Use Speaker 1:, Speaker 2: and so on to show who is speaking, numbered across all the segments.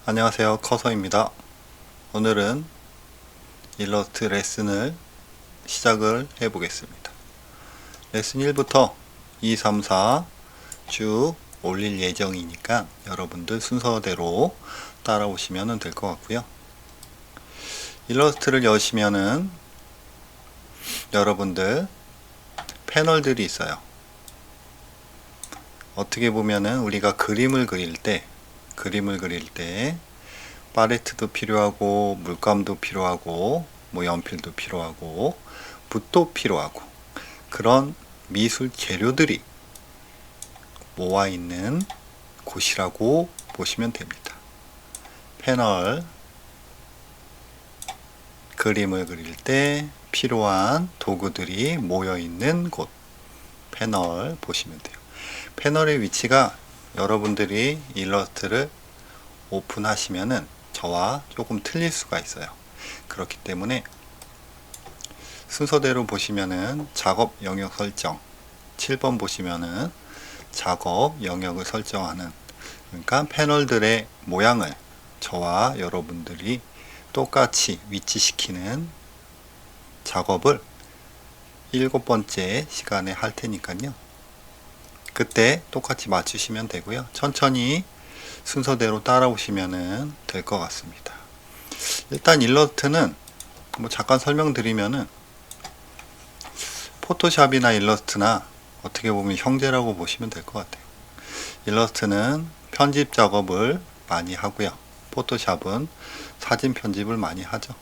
Speaker 1: 안녕하세요, 커서입니다. 오늘은 일러스트 레슨을 시작을 해 보겠습니다. 레슨 1부터 2, 3, 4 쭉 올릴 예정이니까 여러분들 순서대로 따라오시면 될 것 같고요. 일러스트를 여시면은 여러분들 패널들이 있어요. 어떻게 보면은 우리가 그림을 그릴 때 팔레트도 필요하고 물감도 필요하고 뭐 연필도 필요하고 붓도 필요하고 그런 미술 재료들이 모아 있는 곳이라고 보시면 됩니다. 패널, 그림을 그릴 때 필요한 도구들이 모여 있는 곳, 패널 보시면 돼요. 패널의 위치가 여러분들이 일러스트를 오픈하시면은 저와 조금 틀릴 수가 있어요. 그렇기 때문에 순서대로 보시면은 작업 영역 설정 7번 보시면은 작업 영역을 설정하는, 그러니까 패널들의 모양을 저와 여러분들이 똑같이 위치시키는 작업을 7번째 시간에 할 테니까요. 그때 똑같이 맞추시면 되고요. 천천히 순서대로 따라오시면 될 것 같습니다. 일단 일러스트는 뭐 잠깐 설명드리면은 포토샵이나 일러스트나 어떻게 보면 형제라고 보시면 될 것 같아요. 일러스트는 편집 작업을 많이 하고요. 포토샵은 사진 편집을 많이 하죠.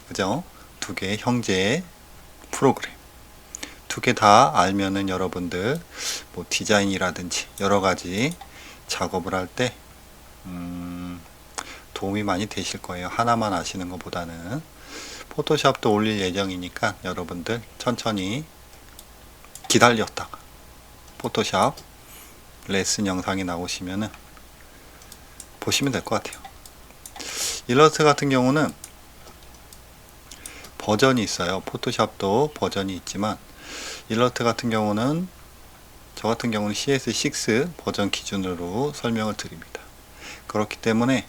Speaker 1: 그죠? 두 개의 형제 프로그램. 두 개 다 알면은 여러분들 뭐 디자인이라든지 여러 가지 작업을 할 때 도움이 많이 되실 거예요. 하나만 아시는 것보다는. 포토샵도 올릴 예정이니까 여러분들 천천히 기다렸다가 포토샵 레슨 영상이 나오시면은 보시면 될 것 같아요. 일러스트 같은 경우는 버전이 있어요. 포토샵도 버전이 있지만 일러스트 같은 경우는 저 같은 경우는 CS6 버전 기준으로 설명을 드립니다. 그렇기 때문에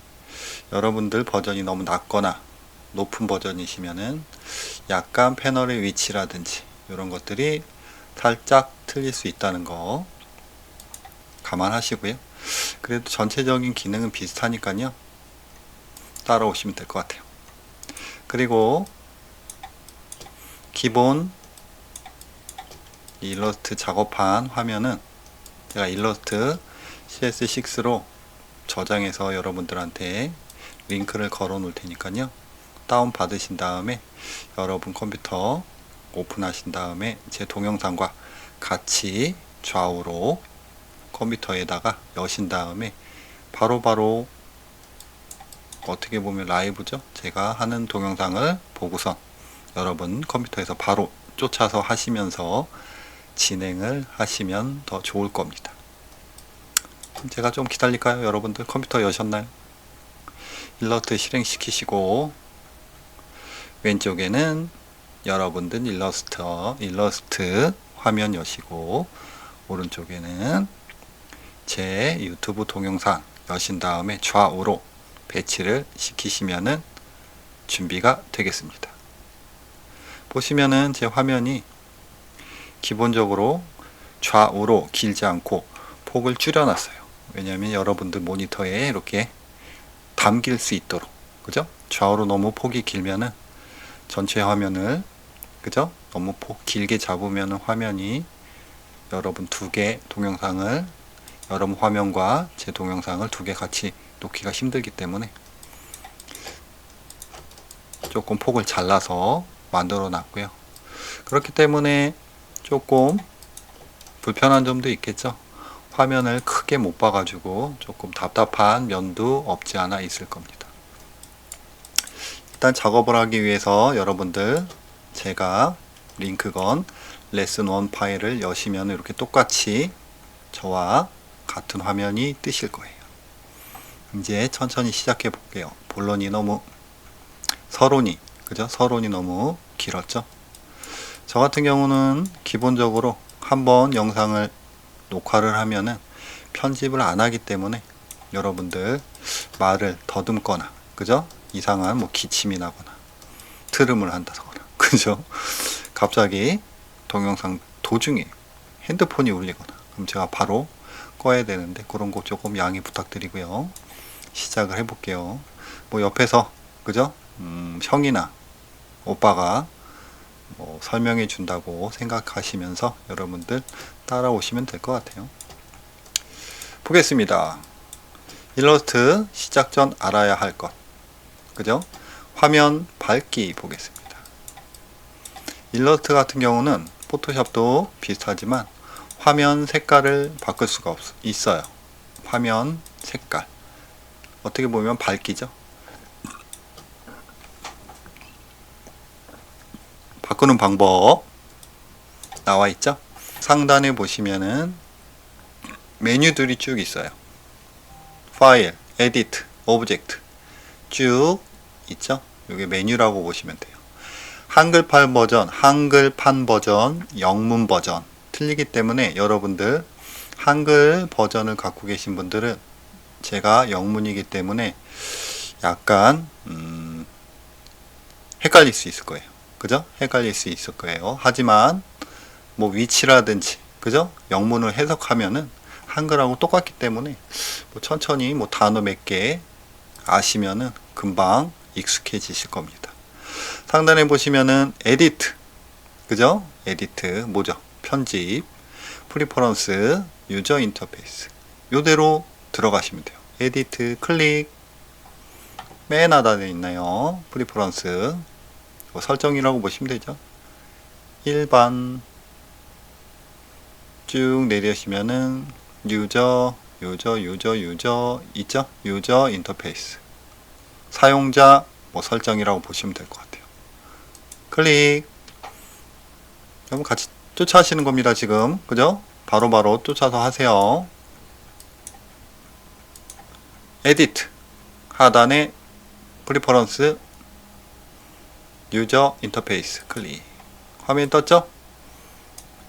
Speaker 1: 여러분들 버전이 너무 낮거나 높은 버전이시면은 약간 패널의 위치라든지 이런 것들이 살짝 틀릴 수 있다는 거 감안하시고요. 그래도 전체적인 기능은 비슷하니까요. 따라오시면 될 것 같아요. 그리고 기본 일러스트 작업한 화면은 제가 일러스트 CS6로 저장해서 여러분들한테 링크를 걸어 놓을 테니까요. 다운 받으신 다음에 여러분 컴퓨터 오픈하신 다음에 제 동영상과 같이 좌우로 컴퓨터에다가 여신 다음에 바로바로 어떻게 보면 라이브죠. 제가 하는 동영상을 보고선 여러분 컴퓨터에서 바로 쫓아서 하시면서 진행을 하시면 더 좋을 겁니다. 제가 좀 기다릴까요? 여러분들 컴퓨터 여셨나요? 일러스트 실행시키시고 왼쪽에는 여러분들 일러스트 화면 여시고 오른쪽에는 제 유튜브 동영상 여신 다음에 좌우로 배치를 시키시면은 준비가 되겠습니다. 보시면은 제 화면이 기본적으로 좌우로 길지 않고 폭을 줄여놨어요. 왜냐하면 여러분들 모니터에 이렇게 담길 수 있도록, 그죠? 좌우로 너무 폭이 길면은 전체 화면을, 그죠? 너무 폭 길게 잡으면 화면이 여러분 두 개 동영상을, 여러분 화면과 제 동영상을 두 개 같이 놓기가 힘들기 때문에 조금 폭을 잘라서 만들어 놨고요. 그렇기 때문에 조금 불편한 점도 있겠죠. 화면을 크게 못 봐가지고 조금 답답한 면도 없지 않아 있을 겁니다. 일단 작업을 하기 위해서 여러분들 제가 링크건 레슨 1 파일을 여시면 이렇게 똑같이 저와 같은 화면이 뜨실 거예요. 이제 천천히 시작해 볼게요. 본론이 너무 서론이 너무 길었죠. 저 같은 경우는 기본적으로 한번 영상을 녹화를 하면은 편집을 안 하기 때문에 여러분들 말을 더듬거나, 그죠? 이상한 뭐 기침이 나거나 트름을 한다거나, 그죠? 갑자기 동영상 도중에 핸드폰이 울리거나, 그럼 제가 바로 꺼야 되는데 그런 거 조금 양해 부탁드리고요. 시작을 해볼게요. 뭐 옆에서, 그죠? 형이나 오빠가 뭐 설명해 준다고 생각하시면서 여러분들 따라오시면 될 것 같아요. 보겠습니다. 일러스트 시작 전 알아야 할 것, 그죠? 화면 밝기 보겠습니다. 일러스트 같은 경우는 포토샵도 비슷하지만 화면 색깔을 바꿀 수가 있어요. 화면 색깔, 어떻게 보면 밝기죠. 바꾸는 방법 나와 있죠. 상단에 보시면은 메뉴들이 쭉 있어요. 파일, 에디트, 오브젝트 쭉 있죠. 이게 메뉴라고 보시면 돼요. 한글판 버전, 한글판 버전, 영문 버전 틀리기 때문에 여러분들 한글 버전을 갖고 계신 분들은, 제가 영문이기 때문에 약간 헷갈릴 수 있을 거예요. 그죠? 헷갈릴 수 있을 거예요. 하지만 뭐 위치라든지, 그죠? 영문을 해석하면은 한글하고 똑같기 때문에 뭐 천천히 뭐 단어 몇 개 아시면은 금방 익숙해지실 겁니다. 상단에 보시면은 에디트, 그죠? 에디트 뭐죠? 편집, 프리퍼런스, 유저 인터페이스 요대로 들어가시면 돼요. 에디트 클릭, 맨 하단에 있나요? 프리퍼런스 뭐 설정이라고 보시면 되죠. 일반 쭉 내려시면은 유저 있죠? 유저 인터페이스 사용자 뭐 설정이라고 보시면 될 것 같아요. 클릭. 여러분 같이 쫓아하시는 겁니다. 지금 그죠? 바로바로 쫓아서 하세요. 에디트 하단에 프리퍼런스 유저 인터페이스 클릭. 화면 떴죠?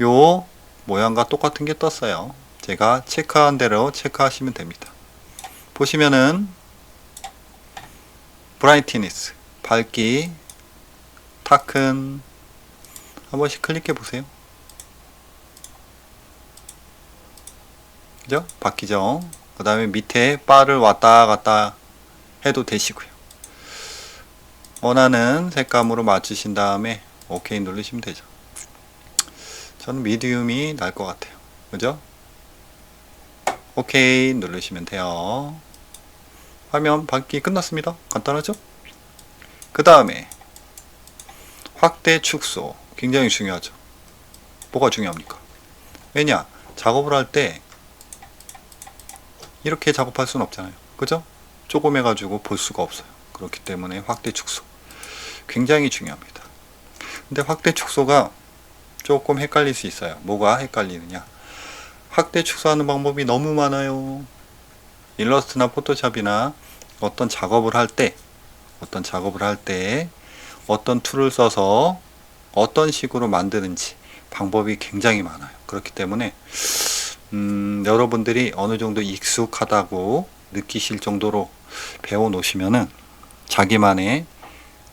Speaker 1: 요 모양과 똑같은 게 떴어요. 제가 체크한 대로 체크하시면 됩니다. 보시면은 브라이트니스 밝기, 타큰 한 번씩 클릭해 보세요. 그죠? 바뀌죠? 그 다음에 밑에 바를 왔다 갔다 해도 되시고요. 원하는 색감으로 맞추신 다음에 OK 누르시면 되죠. 저는 미디움이 날 것 같아요. 그죠? OK 누르시면 돼요. 화면 밝기 끝났습니다. 간단하죠? 그 다음에 확대 축소 굉장히 중요하죠. 뭐가 중요합니까? 왜냐? 작업을 할 때 이렇게 작업할 수는 없잖아요. 그죠? 조금 해가지고 볼 수가 없어요. 그렇기 때문에 확대 축소 굉장히 중요합니다. 근데 확대 축소가 조금 헷갈릴 수 있어요. 뭐가 헷갈리느냐? 확대 축소하는 방법이 너무 많아요. 일러스트나 포토샵이나 어떤 작업을 할 때 어떤 툴을 써서 어떤 식으로 만드는지 방법이 굉장히 많아요. 그렇기 때문에 여러분들이 어느 정도 익숙하다고 느끼실 정도로 배워 놓으시면은 자기만의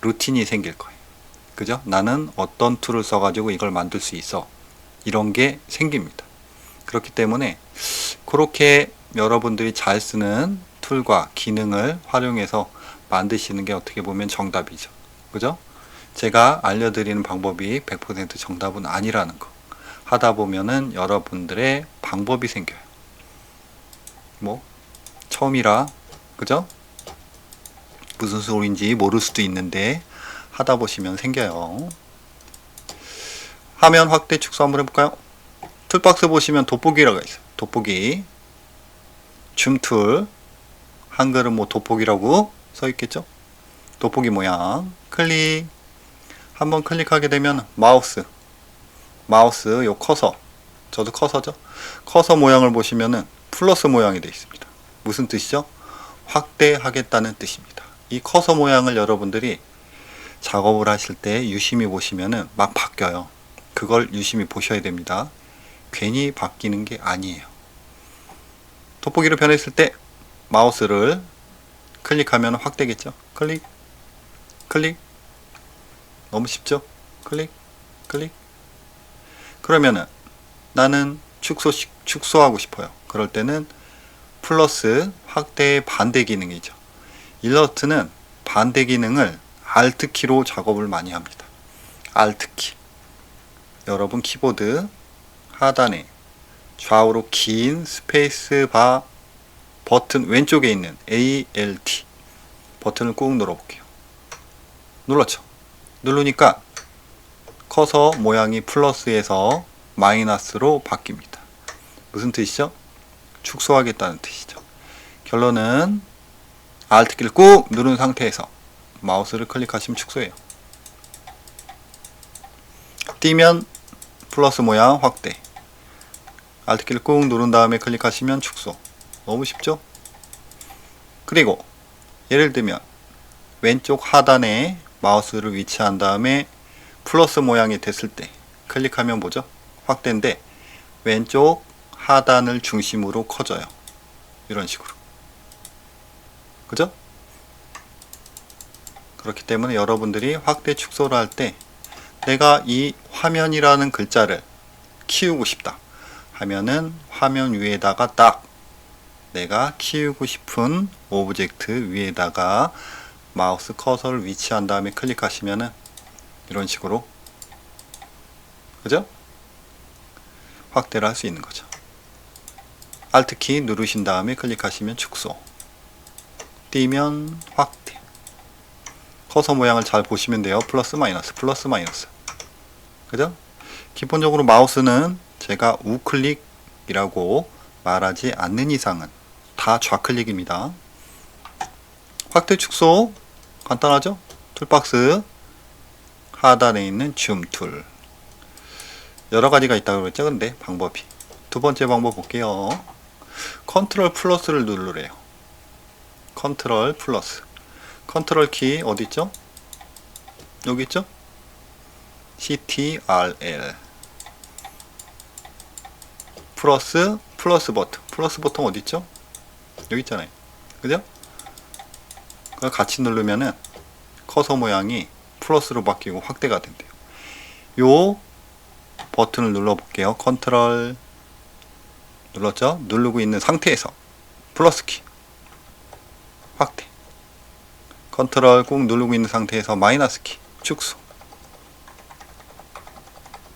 Speaker 1: 루틴이 생길 거예요. 그죠? 나는 어떤 툴을 써가지고 이걸 만들 수 있어. 이런 게 생깁니다. 그렇기 때문에 그렇게 여러분들이 잘 쓰는 툴과 기능을 활용해서 만드시는 게 어떻게 보면 정답이죠. 그죠? 제가 알려드리는 방법이 100% 정답은 아니라는 거. 하다 보면은 여러분들의 방법이 생겨요. 뭐 처음이라, 그죠? 무슨 소리인지 모를 수도 있는데 하다 보시면 생겨요. 화면 확대 축소 한번 해볼까요? 툴박스 보시면 돋보기라고 있어요. 돋보기, 줌툴, 한글은 뭐 돋보기라고 써 있겠죠? 돋보기 모양 클릭. 한번 클릭하게 되면 마우스 요 커서, 저도 커서죠. 커서 모양을 보시면은 플러스 모양이 되어 있습니다. 무슨 뜻이죠? 확대하겠다는 뜻입니다. 이 커서 모양을 여러분들이 작업을 하실 때 유심히 보시면은 막 바뀌어요. 그걸 유심히 보셔야 됩니다. 괜히 바뀌는 게 아니에요. 돋보기로 변했을 때 마우스를 클릭하면 확대겠죠. 클릭, 클릭. 너무 쉽죠? 클릭, 클릭. 그러면은 나는 축소하고 싶어요. 그럴 때는 플러스 확대의 반대 기능이죠. 일러스트는 반대 기능을 Alt키로 작업을 많이 합니다. Alt키. 여러분 키보드 하단에 좌우로 긴 스페이스 바 버튼 왼쪽에 있는 ALT 버튼을 꾹 눌러볼게요. 눌렀죠. 누르니까 커서 모양이 플러스에서 마이너스로 바뀝니다. 무슨 뜻이죠? 축소하겠다는 뜻이죠. 결론은 Alt키를 꾹 누른 상태에서 마우스를 클릭하시면 축소해요. 띄면 플러스 모양 확대. Alt키를 꾹 누른 다음에 클릭하시면 축소. 너무 쉽죠? 그리고 예를 들면 왼쪽 하단에 마우스를 위치한 다음에 플러스 모양이 됐을 때 클릭하면 뭐죠? 확대인데 왼쪽 하단을 중심으로 커져요. 이런 식으로. 그죠? 그렇기 때문에 여러분들이 확대 축소를 할 때 내가 이 화면이라는 글자를 키우고 싶다 하면은 화면 위에다가 딱 내가 키우고 싶은 오브젝트 위에다가 마우스 커서를 위치한 다음에 클릭하시면은 이런 식으로, 그죠? 확대를 할 수 있는 거죠. Alt키 누르신 다음에 클릭하시면 축소, 띄면 확대. 커서 모양을 잘 보시면 돼요. 플러스 마이너스, 플러스 마이너스. 그죠? 기본적으로 마우스는 제가 우클릭이라고 말하지 않는 이상은 다 좌클릭입니다. 확대 축소 간단하죠? 툴박스 하단에 있는 줌 툴. 여러 가지가 있다고 그랬죠? 근데 방법이. 두 번째 방법 볼게요. 컨트롤 플러스를 누르래요. 컨트롤 플러스. 컨트롤 키 어디 있죠? 여기 있죠? CTRL. 플러스 버튼. 플러스 버튼 어디 있죠? 여기 있잖아요. 그죠? 그걸 같이 누르면은 커서 모양이 플러스로 바뀌고 확대가 된대요. 요 버튼을 눌러 볼게요. 컨트롤 눌렀죠? 누르고 있는 상태에서 플러스 키 확대. 컨트롤 꾹 누르고 있는 상태에서 마이너스 키 축소.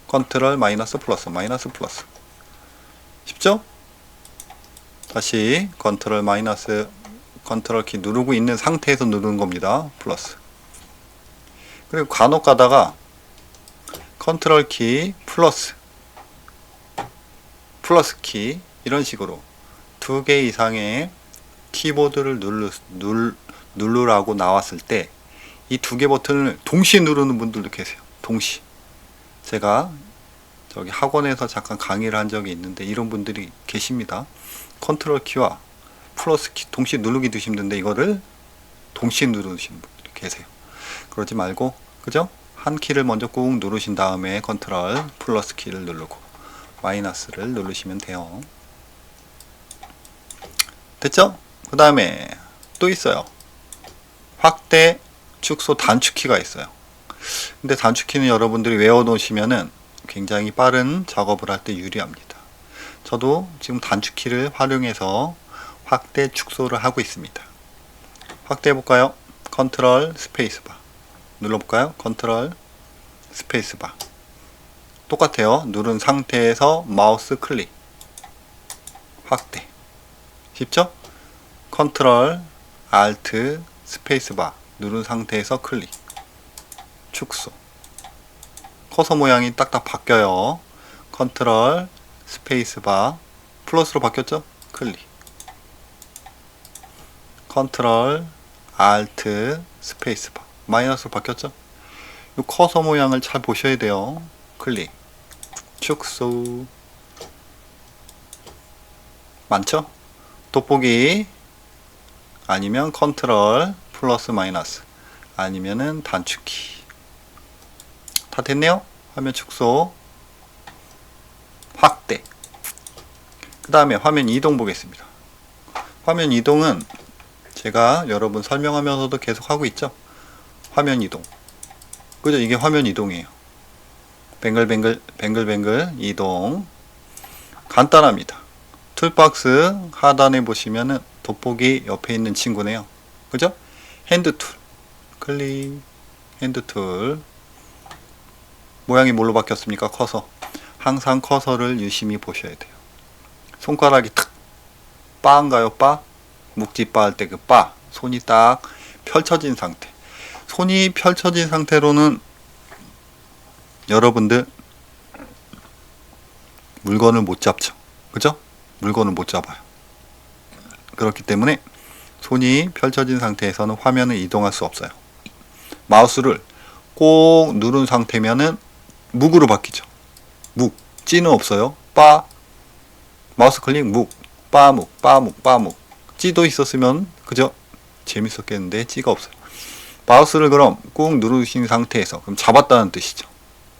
Speaker 1: 컨트롤 마이너스 플러스, 마이너스 플러스. 쉽죠? 다시 컨트롤 마이너스, 컨트롤 키 누르고 있는 상태에서 누르는 겁니다. 플러스. 그리고 간혹 가다가 컨트롤 키 플러스, 플러스 키 이런 식으로 두 개 이상의 키보드를 누르라고 나왔을 때 이 두 개 버튼을 동시에 누르는 분들도 계세요. 동시에. 제가 저기 학원에서 잠깐 강의를 한 적이 있는데 이런 분들이 계십니다. 컨트롤 키와 플러스 키 동시에 누르기도 힘든데 이거를 동시에 누르시는 분들이 계세요. 그러지 말고, 그죠? 한 키를 먼저 꾹 누르신 다음에 컨트롤 플러스 키를 누르고 마이너스를 누르시면 돼요. 됐죠? 그 다음에 또 있어요. 확대, 축소, 단축키가 있어요. 근데 단축키는 여러분들이 외워 놓으시면은 굉장히 빠른 작업을 할 때 유리합니다. 저도 지금 단축키를 활용해서 확대, 축소를 하고 있습니다. 확대해 볼까요? 컨트롤 스페이스바 눌러볼까요? 컨트롤 스페이스바. 똑같아요. 누른 상태에서 마우스 클릭 확대. 쉽죠? 컨트롤 알트 스페이스바 누른 상태에서 클릭 축소. 커서 모양이 딱딱 바뀌어요. 컨트롤 스페이스바 플러스로 바뀌었죠? 클릭. 컨트롤 알트 스페이스바 마이너스로 바뀌었죠? 이 커서 모양을 잘 보셔야 돼요. 클릭 축소. 많죠? 돋보기 아니면 컨트롤 플러스 마이너스 아니면은 단축키. 다 됐네요. 화면 축소 확대. 그 다음에 화면 이동 보겠습니다. 화면 이동은 제가 여러분 설명하면서도 계속 하고 있죠. 화면 이동. 그죠? 이게 화면 이동이에요. 뱅글뱅글 이동. 간단합니다. 툴박스 하단에 보시면은 돋보기 옆에 있는 친구네요. 그죠? 핸드툴. 클릭. 핸드툴. 모양이 뭘로 바뀌었습니까? 커서. 항상 커서를 유심히 보셔야 돼요. 손가락이 탁. 빠인가요? 빠? 묵지빠 할 때 그 빠. 손이 딱 펼쳐진 상태. 손이 펼쳐진 상태로는 여러분들 물건을 못 잡죠. 그죠? 물건을 못 잡아요. 그렇기 때문에 손이 펼쳐진 상태에서는 화면을 이동할 수 없어요. 마우스를 꼭 누른 상태면은 묵으로 바뀌죠. 묵. 찌는 없어요. 빠. 마우스 클릭 묵. 빠묵. 빠묵. 빠묵. 찌도 있었으면 그죠? 재밌었겠는데 찌가 없어요. 마우스를 그럼 꾹 누르신 상태에서 그럼 잡았다는 뜻이죠.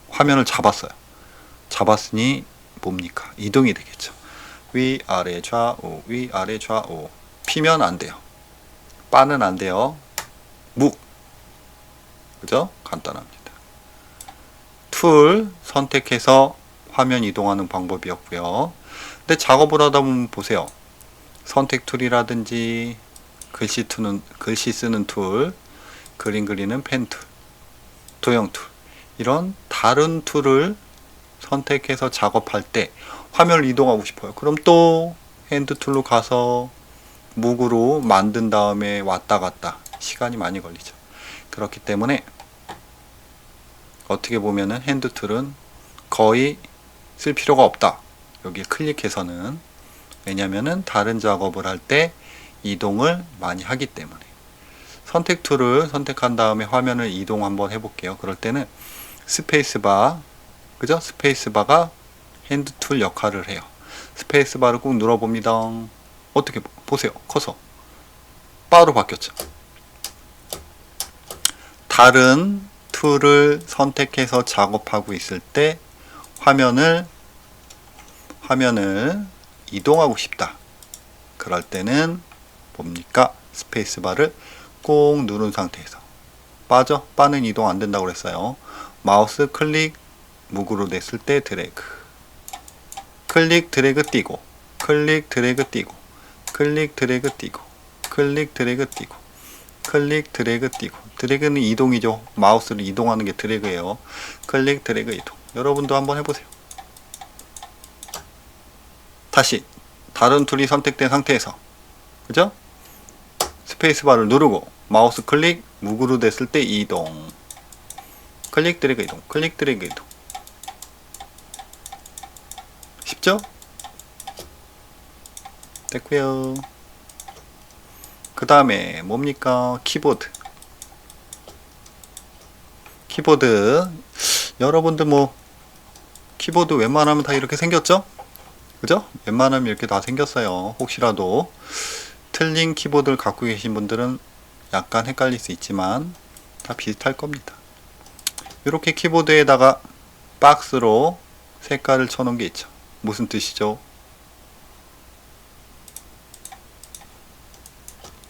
Speaker 1: 화면을 잡았어요. 잡았으니 뭡니까? 이동이 되겠죠. 위아래 좌우 위아래 좌우. 피면 안 돼요. 빠는 안 돼요. 묵. 그죠? 간단합니다. 툴 선택해서 화면 이동하는 방법이었고요. 근데 작업을 하다 보면 보세요. 선택 툴이라든지 글씨 쓰는 툴, 그림 그리는 펜 툴, 도형 툴, 이런 다른 툴을 선택해서 작업할 때 화면을 이동하고 싶어요. 그럼 또 핸드 툴로 가서 묵으로 만든 다음에 왔다 갔다 시간이 많이 걸리죠. 그렇기 때문에 어떻게 보면은 핸드 툴은 거의 쓸 필요가 없다. 여기 클릭해서는. 왜냐면은 다른 작업을 할 때 이동을 많이 하기 때문에. 선택 툴을 선택한 다음에 화면을 이동 한번 해볼게요. 그럴 때는 스페이스바, 그죠? 스페이스바가 핸드 툴 역할을 해요. 스페이스바를 꾹 눌러봅니다. 어떻게 보세요. 커서 바로 바뀌었죠. 다른 툴을 선택해서 작업하고 있을 때 화면을 이동하고 싶다. 그럴 때는 뭡니까? 스페이스바를 꼭 누른 상태에서 빠져? 빠는 이동 안 된다고 그랬어요. 마우스 클릭 묵으로 냈을 때 드래그, 클릭 드래그 띄고, 클릭 드래그 띄고, 클릭 드래그 띄고, 클릭 드래그 띄고, 클릭 드래그 띄고. 드래그는 이동이죠. 마우스를 이동하는 게 드래그예요. 클릭 드래그 이동. 여러분도 한번 해보세요. 다시 다른 툴이 선택된 상태에서, 그죠? 스페이스바를 누르고 마우스 클릭 묵으로 됐을 때 이동, 클릭 드래그 이동, 클릭 드래그 이동. 쉽죠? 됐고요. 그 다음에 뭡니까? 키보드. 키보드. 여러분들 뭐 키보드 웬만하면 다 이렇게 생겼죠? 그죠? 웬만하면 이렇게 다 생겼어요. 혹시라도 틀린 키보드를 갖고 계신 분들은 약간 헷갈릴 수 있지만 다 비슷할 겁니다. 이렇게 키보드에다가 박스로 색깔을 쳐놓은 게 있죠. 무슨 뜻이죠?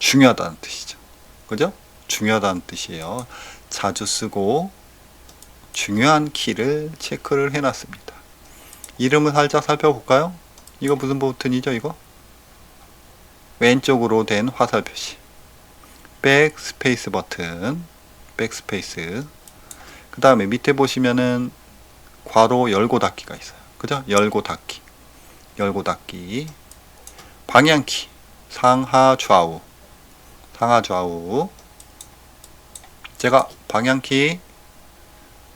Speaker 1: 중요하다는 뜻이죠. 그죠? 중요하다는 뜻이에요. 자주 쓰고 중요한 키를 체크를 해놨습니다. 이름을 살짝 살펴볼까요? 이거 무슨 버튼이죠? 이거? 왼쪽으로 된 화살 표시. 백스페이스 버튼. 백스페이스. 그 다음에 밑에 보시면은 괄호 열고 닫기가 있어요. 그죠? 열고 닫기. 열고 닫기. 방향키. 상하 좌우. 상하 좌우. 제가 방향키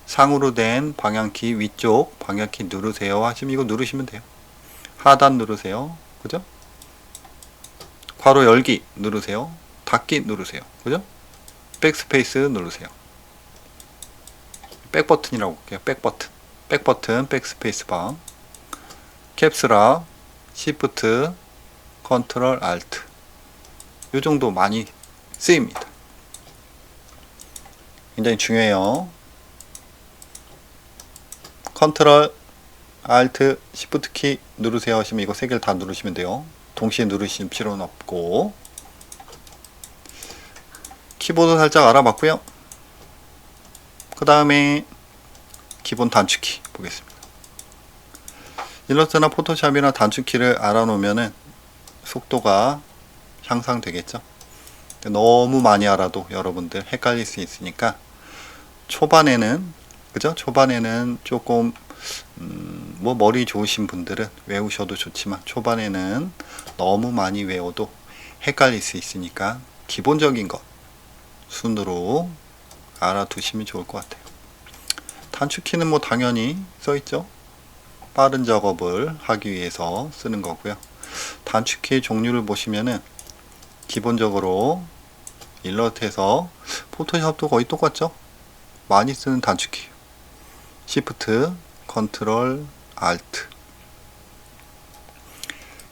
Speaker 1: 상으로 된 방향키 위쪽 방향키 누르세요 하시면 이거 누르시면 돼요. 하단 누르세요. 그죠? 괄호 열기 누르세요. 닫기 누르세요. 그죠? 백스페이스 누르세요. 백 버튼이라고 볼게요. 백 버튼. 백 버튼, 백스페이스 바. 캡스락, 시프트, 컨트롤, 알트. 요 정도 많이 쓰입니다. 굉장히 중요해요. 컨트롤, 알트, 시프트 키 누르세요 하시면 이거 세 개를 다 누르시면 돼요. 동시에 누르실 필요는 없고. 키보드 살짝 알아봤고요. 그 다음에 기본 단축키 보겠습니다. 일러스트나 포토샵이나 단축키를 알아놓으면은 속도가 향상되겠죠. 너무 많이 알아도 여러분들 헷갈릴 수 있으니까 초반에는, 그죠? 초반에는 조금 뭐 머리 좋으신 분들은 외우셔도 좋지만 초반에는 너무 많이 외워도 헷갈릴 수 있으니까 기본적인 것 순으로 알아두시면 좋을 것 같아요. 단축키는 뭐 당연히 써있죠. 빠른 작업을 하기 위해서 쓰는 거고요. 단축키의 종류를 보시면은 기본적으로 일러스트에서 포토샵도 거의 똑같죠. 많이 쓰는 단축키 Shift, Ctrl, Alt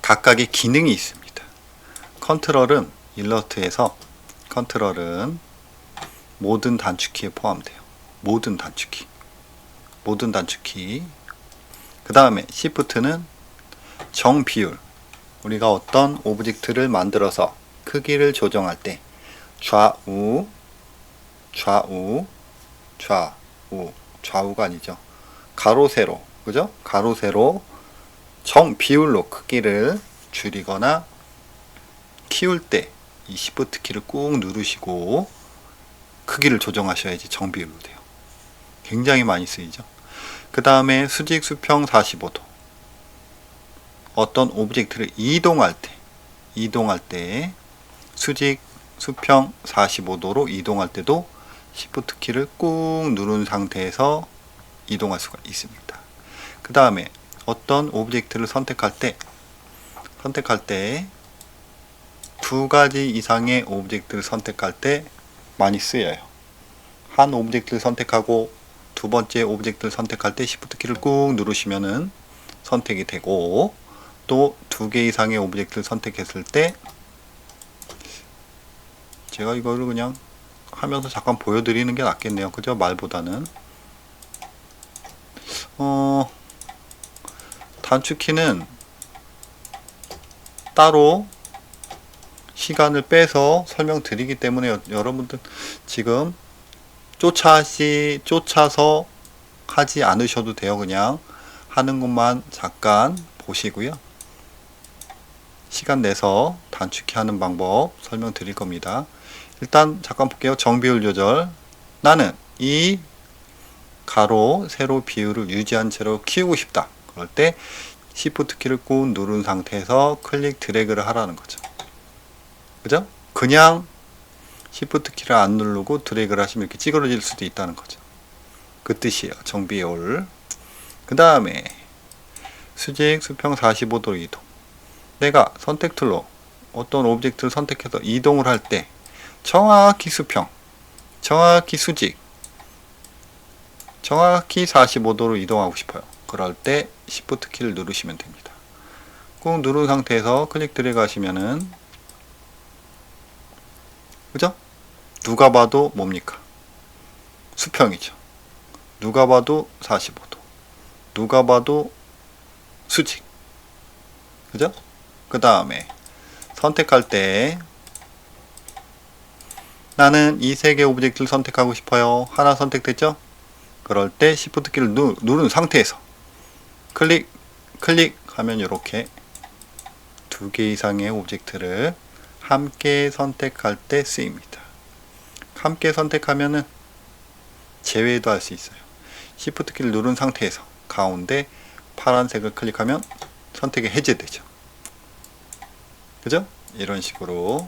Speaker 1: 각각의 기능이 있습니다. 컨트롤은 일러스트에서 컨트롤은 모든 단축키에 포함돼요. 모든 단축키 그 다음에 Shift는 정비율, 우리가 어떤 오브젝트를 만들어서 크기를 조정할 때 좌우가 아니죠. 가로 세로, 그죠? 가로 세로 정비율로 크기를 줄이거나 키울 때 이 Shift 키를 꾹 누르시고 크기를 조정하셔야지 정비율로 돼요. 굉장히 많이 쓰이죠. 그 다음에 수직 수평 45도, 어떤 오브젝트를 이동할 때 수직 수평 45도로 이동할 때도 Shift 키를 꾹 누른 상태에서 이동할 수가 있습니다. 그 다음에 어떤 오브젝트를 선택할 때 두 가지 이상의 오브젝트를 선택할 때 많이 쓰여요. 한 오브젝트를 선택하고 두 번째 오브젝트를 선택할 때 Shift 키를 꾹 누르시면은 선택이 되고, 또 두 개 이상의 오브젝트를 선택했을 때 제가 이거를 그냥 하면서 잠깐 보여드리는 게 낫겠네요. 그죠? 말보다는. 단축키는 따로 시간을 빼서 설명드리기 때문에 여러분들 지금 쫓아서 하지 않으셔도 돼요. 그냥 하는 것만 잠깐 보시고요. 시간 내서 단축키 하는 방법 설명드릴 겁니다. 일단 잠깐 볼게요. 정비율 조절. 나는 이 가로, 세로 비율을 유지한 채로 키우고 싶다. 그럴 때 Shift 키를 꾹 누른 상태에서 클릭 드래그를 하라는 거죠. 그죠? 그냥 Shift 키를 안 누르고 드래그를 하시면 이렇게 찌그러질 수도 있다는 거죠. 그 뜻이에요. 정비율. 그 다음에 수직 수평 45도 이동. 내가 선택 툴로 어떤 오브젝트를 선택해서 이동을 할 때 정확히 수평, 정확히 수직, 정확히 45도로 이동하고 싶어요. 그럴 때 Shift 키를 누르시면 됩니다. 꾹 누른 상태에서 클릭 드래그 하시면은, 그죠? 누가 봐도 뭡니까? 수평이죠. 누가 봐도 45도. 누가 봐도 수직. 그죠? 그 다음에 선택할 때 나는 이 세 개 오브젝트를 선택하고 싶어요. 하나 선택됐죠? 그럴 때 Shift 키를 누른 상태에서 클릭 하면 이렇게 두 개 이상의 오브젝트를 함께 선택할 때 쓰입니다. 함께 선택하면은 제외도 할 수 있어요. Shift 키를 누른 상태에서 가운데 파란색을 클릭하면 선택이 해제되죠. 그죠? 이런 식으로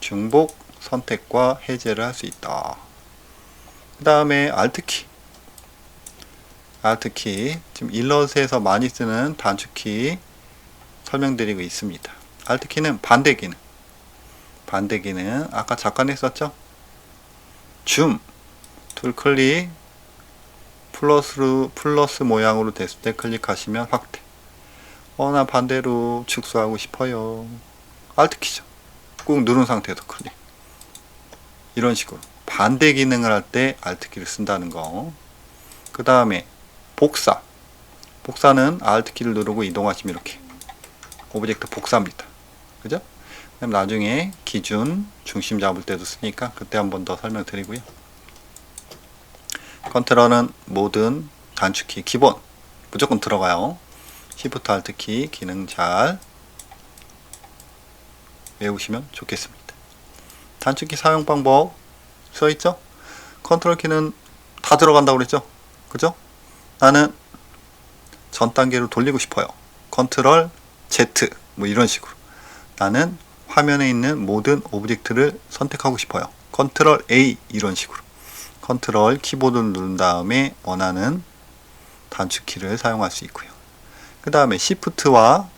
Speaker 1: 중복 선택과 해제를 할 수 있다. 그 다음에 Alt키. Alt키, 지금 일러스트에서 많이 쓰는 단축키 설명드리고 있습니다. Alt키는 반대 기능. 반대 기능, 아까 잠깐 했었죠? 줌, 둘 클릭, 플러스 모양으로 됐을 때 클릭하시면 확대. 나 반대로 축소하고 싶어요. Alt키죠. 꾹 누른 상태에서 클릭. 이런 식으로 반대 기능을 할 때 Alt키를 쓴다는 거. 그 다음에 복사. 복사는 Alt키를 누르고 이동하시면 이렇게 오브젝트 복사입니다. 그죠? 그럼 나중에 기준 중심 잡을 때도 쓰니까 그때 한 번 더 설명드리고요. 컨트롤은 모든 단축키 기본 무조건 들어가요. Shift Alt 키 기능 잘 외우시면 좋겠습니다. 단축키 사용 방법 써있죠? 컨트롤 키는 다 들어간다고 그랬죠? 그죠? 나는 전 단계로 돌리고 싶어요. 컨트롤 Z 뭐 이런 식으로. 나는 화면에 있는 모든 오브젝트를 선택하고 싶어요. 컨트롤 A 이런 식으로. 컨트롤 키보드를 누른 다음에 원하는 단축키를 사용할 수 있고요. 그 다음에 Shift와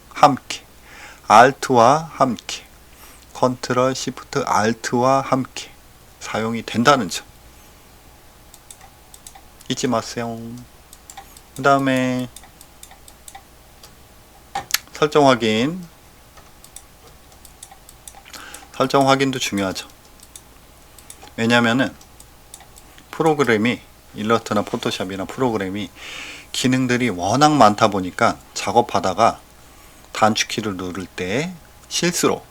Speaker 1: 함께, Alt와 함께, 컨트롤 Shift Alt와 함께 사용이 된다는 점 잊지 마세요. 그 다음에 설정 확인도 중요하죠. 왜냐면은 프로그램이 일러스트나 포토샵이나 프로그램이 기능들이 워낙 많다 보니까 작업하다가 단축키를 누를 때 실수로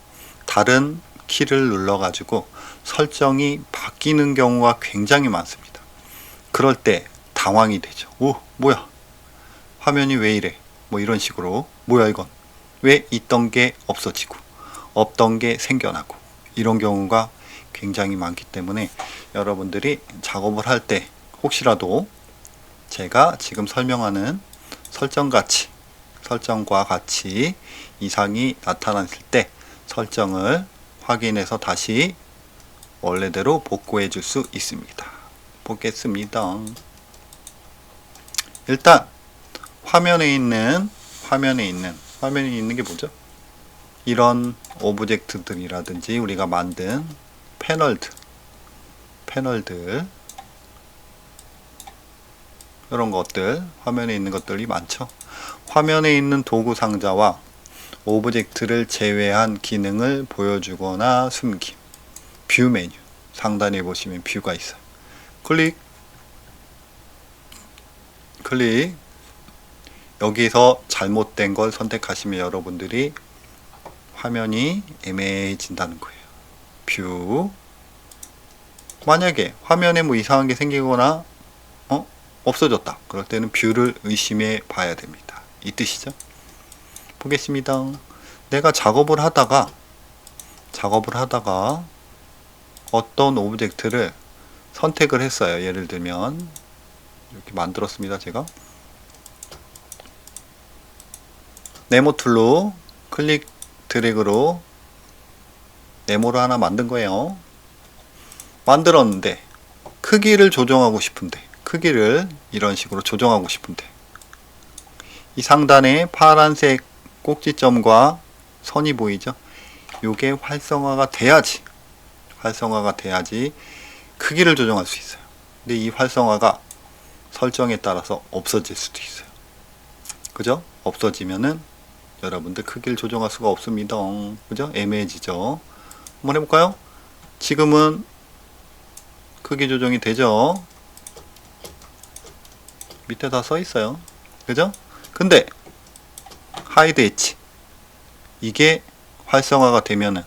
Speaker 1: 다른 키를 눌러 가지고 설정이 바뀌는 경우가 굉장히 많습니다. 그럴 때 당황이 되죠. 오, 뭐야? 화면이 왜 이래? 뭐 이런 식으로. 뭐야 이건? 왜 있던 게 없어지고 없던 게 생겨나고 이런 경우가 굉장히 많기 때문에 여러분들이 작업을 할 때 혹시라도 제가 지금 설명하는 설정과 같이 이상이 나타났을 때 설정을 확인해서 다시 원래대로 복구해 줄 수 있습니다. 보겠습니다. 일단 화면에 있는 게 뭐죠? 이런 오브젝트들이라든지 우리가 만든 패널들 이런 것들 화면에 있는 것들이 많죠. 화면에 있는 도구 상자와 오브젝트를 제외한 기능을 보여주거나 숨김. 뷰 메뉴 상단에 보시면 뷰가 있어요. 클릭 여기서 잘못된 걸 선택하시면 여러분들이 화면이 애매해진다는 거예요. 뷰 만약에 화면에 뭐 이상한 게 생기거나 없어졌다. 그럴 때는 뷰를 의심해 봐야 됩니다. 이 뜻이죠. 보겠습니다. 내가 작업을 하다가 어떤 오브젝트를 선택을 했어요. 예를 들면 이렇게 만들었습니다. 제가 네모 툴로 클릭 드래그로 네모를 하나 만든 거예요. 만들었는데 크기를 조정하고 싶은데 크기를 이런 식으로 조정하고 싶은데 이 상단에 파란색 꼭지점과 선이 보이죠? 요게 활성화가 돼야지 크기를 조정할 수 있어요. 근데 이 활성화가 설정에 따라서 없어질 수도 있어요. 그죠? 없어지면은 여러분들 크기를 조정할 수가 없습니다. 그죠? 애매해지죠? 한번 해볼까요? 지금은 크기 조정이 되죠? 밑에 다 써 있어요. 그죠? 근데 하이드 엣지 이게 활성화가 되면은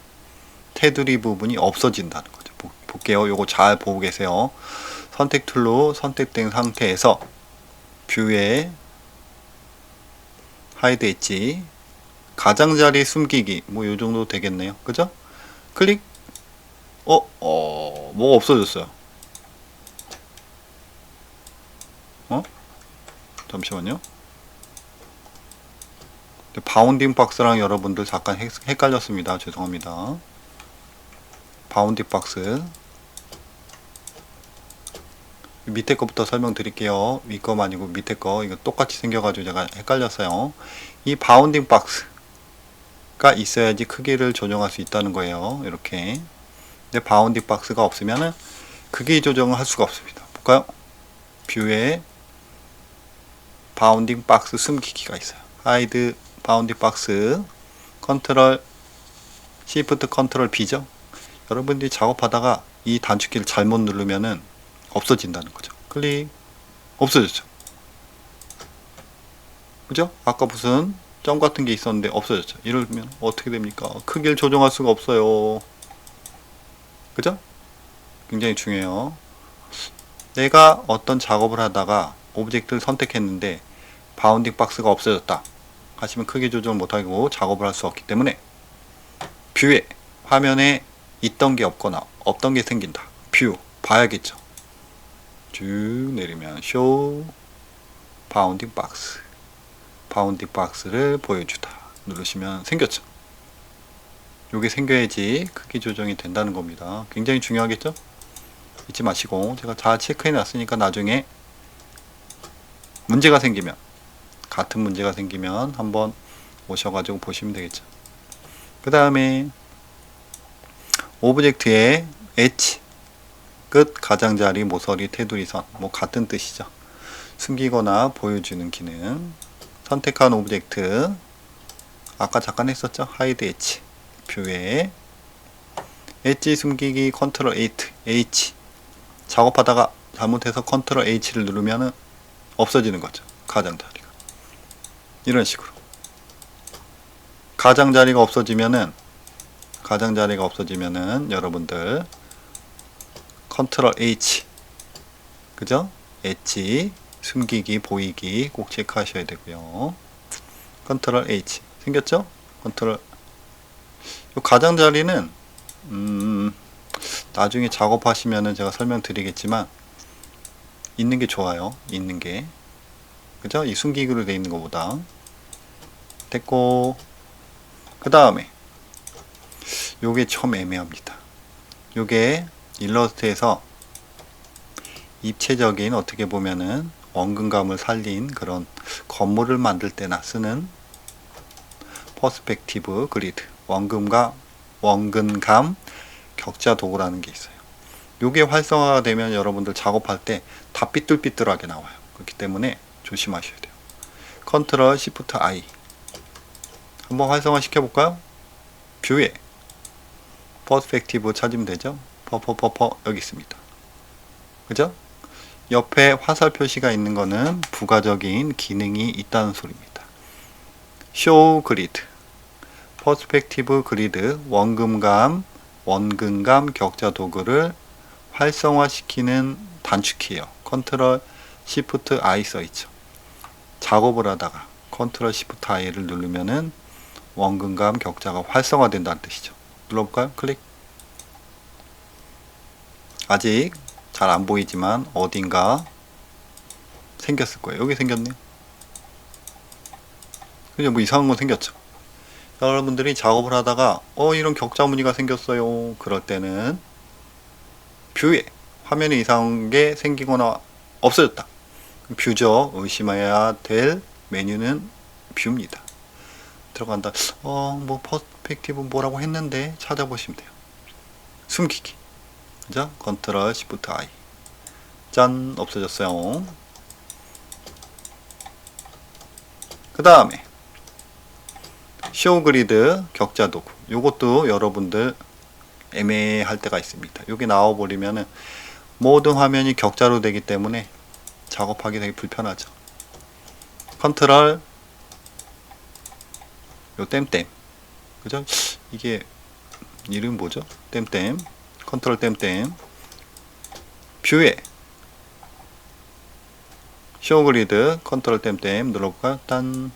Speaker 1: 테두리 부분이 없어진다는 거죠. 볼게요. 요거 잘 보고 계세요. 선택 툴로 선택된 상태에서 뷰에 하이드 엣지 가장자리 숨기기 뭐 요 정도 되겠네요. 그죠? 클릭 뭐가 없어졌어요. 잠시만요. 바운딩 박스랑 여러분들 잠깐 헷갈렸습니다. 죄송합니다. 바운딩 박스 밑에 거부터 설명드릴게요. 위 거 아니고 밑에 거 이거 똑같이 생겨가지고 제가 헷갈렸어요. 이 바운딩 박스가 있어야지 크기를 조정할 수 있다는 거예요. 이렇게. 근데 바운딩 박스가 없으면은 크기 조정을 할 수가 없습니다. 볼까요? 뷰에 바운딩 박스 숨기기가 있어요. 하이드 바운딩 박스 컨트롤 Shift 컨트롤 B죠. 여러분들이 작업하다가 이 단축키를 잘못 누르면은 없어진다는 거죠. 클릭 없어졌죠. 그죠? 아까 무슨 점 같은 게 있었는데 없어졌죠. 이러면 어떻게 됩니까? 크기를 조정할 수가 없어요. 그죠? 굉장히 중요해요. 내가 어떤 작업을 하다가 오브젝트를 선택했는데 바운딩 박스가 없어졌다 하시면 크기 조정을 못하고 작업을 할 수 없기 때문에 뷰에 화면에 있던 게 없거나 없던 게 생긴다. 뷰 봐야겠죠. 쭉 내리면 쇼 바운딩 박스, 바운딩 박스를 보여주다 누르시면 생겼죠. 요게 생겨야지 크기 조정이 된다는 겁니다. 굉장히 중요하겠죠? 잊지 마시고, 제가 다 체크해 놨으니까 나중에 문제가 생기면, 같은 문제가 생기면 한번 오셔가지고 보시면 되겠죠. 그 다음에 오브젝트의 엣지, 끝, 가장자리, 모서리, 테두리 선, 뭐 같은 뜻이죠. 숨기거나 보여주는 기능. 선택한 오브젝트, 아까 잠깐 했었죠. 하이드 엣지, 뷰에 엣지 숨기기 컨트롤 H, 작업하다가 잘못해서 컨트롤 H를 누르면 없어지는 거죠. 가장자리가 이런 식으로 가장자리가 없어지면은 여러분들 컨트롤 H, 그죠? 엣지 숨기기 보이기 꼭 체크하셔야 되고요. 컨트롤 H 생겼죠? 컨트롤. 요 가장자리는 나중에 작업하시면은 제가 설명드리겠지만 있는 게 좋아요. 있는 게, 그죠? 이 숨기기로 되어 있는 것보다. 됐고, 그 다음에 요게 좀 애매합니다. 요게 일러스트에서 입체적인, 어떻게 보면은 원근감을 살린 그런 건물을 만들 때나 쓰는 퍼스펙티브 그리드, 원근감 격자 도구라는 게 있어요. 요게 활성화가 되면 여러분들 작업할 때 다 삐뚤삐뚤하게 나와요. 그렇기 때문에 조심하셔야 돼요. 컨트롤 시프트 I 한번 활성화 시켜볼까요? 뷰에 퍼스펙티브 찾으면 되죠. 퍼 여기 있습니다. 그죠? 옆에 화살 표시가 있는 거는 부가적인 기능이 있다는 소리입니다. 쇼 그리드, 퍼스펙티브 그리드, 원근감 격자 도구를 활성화시키는 단축키예요. 컨트롤 시프트 I 써있죠. 작업을 하다가 컨트롤 시프트 I를 누르면은 원근감 격자가 활성화된다는 뜻이죠. 눌러볼까요? 클릭. 아직 잘 안 보이지만 어딘가 생겼을 거예요. 여기 생겼네요. 그죠? 뭐 이상한 건 생겼죠. 여러분들이 작업을 하다가 이런 격자 무늬가 생겼어요. 그럴 때는 뷰에 화면에 이상한 게 생기거나 없어졌다. 뷰죠. 의심해야 될 메뉴는 뷰입니다. 들어간다. 뭐 퍼스펙티브 뭐라고 했는데 찾아보시면 돼요. 숨기기. 그죠? 컨트롤 시프트 I. 짠, 없어졌어요. 그 다음에 쇼 그리드 격자 도구. 요것도 여러분들 애매할 때가 있습니다. 여기 나와버리면은 모든 화면이 격자로 되기 때문에 작업하기 되게 불편하죠. 컨트롤 요 땜땜, 그죠? 이게 이름 뭐죠? 땜땜, 컨트롤 땜땜. 뷰에 쇼 그리드 컨트롤 땜땜 눌러볼까요? 딴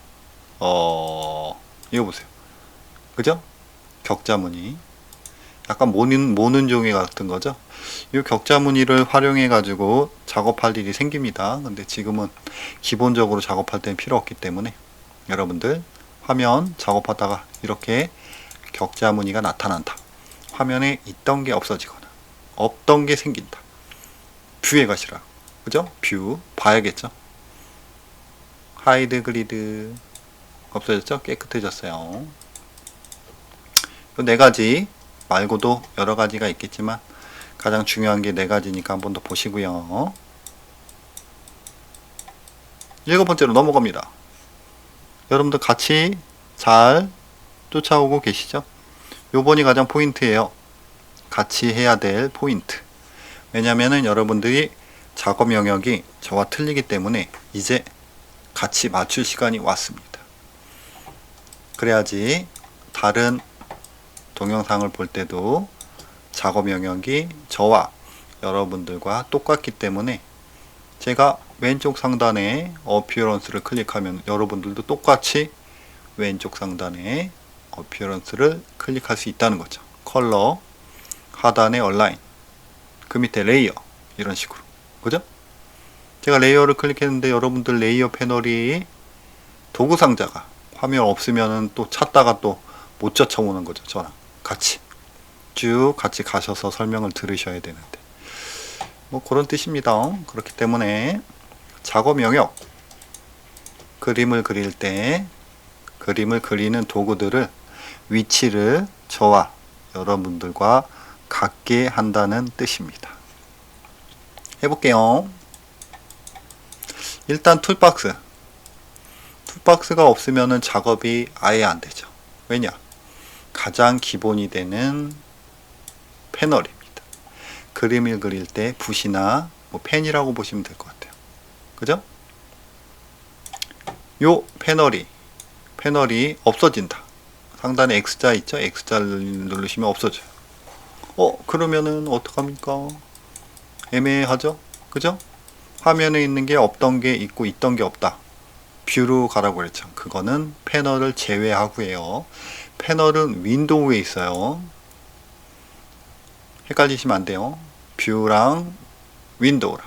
Speaker 1: 이거 보세요. 그죠? 격자 무늬. 약간 모는 종이 같은 거죠. 이 격자 무늬를 활용해 가지고 작업할 일이 생깁니다. 근데 지금은 기본적으로 작업할 때는 필요 없기 때문에 여러분들 화면 작업하다가 이렇게 격자 무늬가 나타난다. 화면에 있던 게 없어지거나 없던 게 생긴다. 뷰에 가시라. 그죠? 뷰 봐야겠죠. 하이드 그리드 없어졌죠? 깨끗해졌어요. 이 네 가지 말고도 여러 가지가 있겠지만 가장 중요한 게 네 가지니까 한 번 더 보시고요. 7번째로 넘어갑니다. 여러분들 같이 잘 쫓아오고 계시죠? 요번이 가장 포인트예요. 같이 해야 될 포인트. 왜냐면은 여러분들이 작업 영역이 저와 틀리기 때문에 이제 같이 맞출 시간이 왔습니다. 그래야지 다른 동영상을 볼 때도 작업 영역이 저와 여러분들과 똑같기 때문에 제가 왼쪽 상단에 어피어런스를 클릭하면 여러분들도 똑같이 왼쪽 상단에 어피어런스를 클릭할 수 있다는 거죠. 컬러, 하단에 얼라인, 그 밑에 레이어, 이런 식으로. 그죠? 제가 레이어를 클릭했는데 여러분들 레이어 패널이 도구 상자가 화면 없으면 또 찾다가 또 못 쫓아오는 거죠. 저랑 같이 쭉 같이 가셔서 설명을 들으셔야 되는데 뭐 그런 뜻입니다. 그렇기 때문에 작업 영역, 그림을 그릴 때 그림을 그리는 도구들을 위치를 저와 여러분들과 같게 한다는 뜻입니다. 해볼게요. 일단 툴박스가 없으면 작업이 아예 안 되죠. 왜냐? 가장 기본이 되는 패널입니다. 그림을 그릴 때 붓이나 뭐 펜이라고 보시면 될 것 같아요. 그죠? 요 패널이 없어진다. 상단에 X자 있죠? X자를 누르시면 없어져요. 그러면은 어떡합니까? 애매하죠? 그죠? 화면에 있는 게 없던 게 있고 있던 게 없다. 뷰로 가라고 그랬죠. 그거는 패널을 제외하고요. 패널은 윈도우에 있어요. 헷갈리시면 안 돼요. 뷰랑 윈도우랑.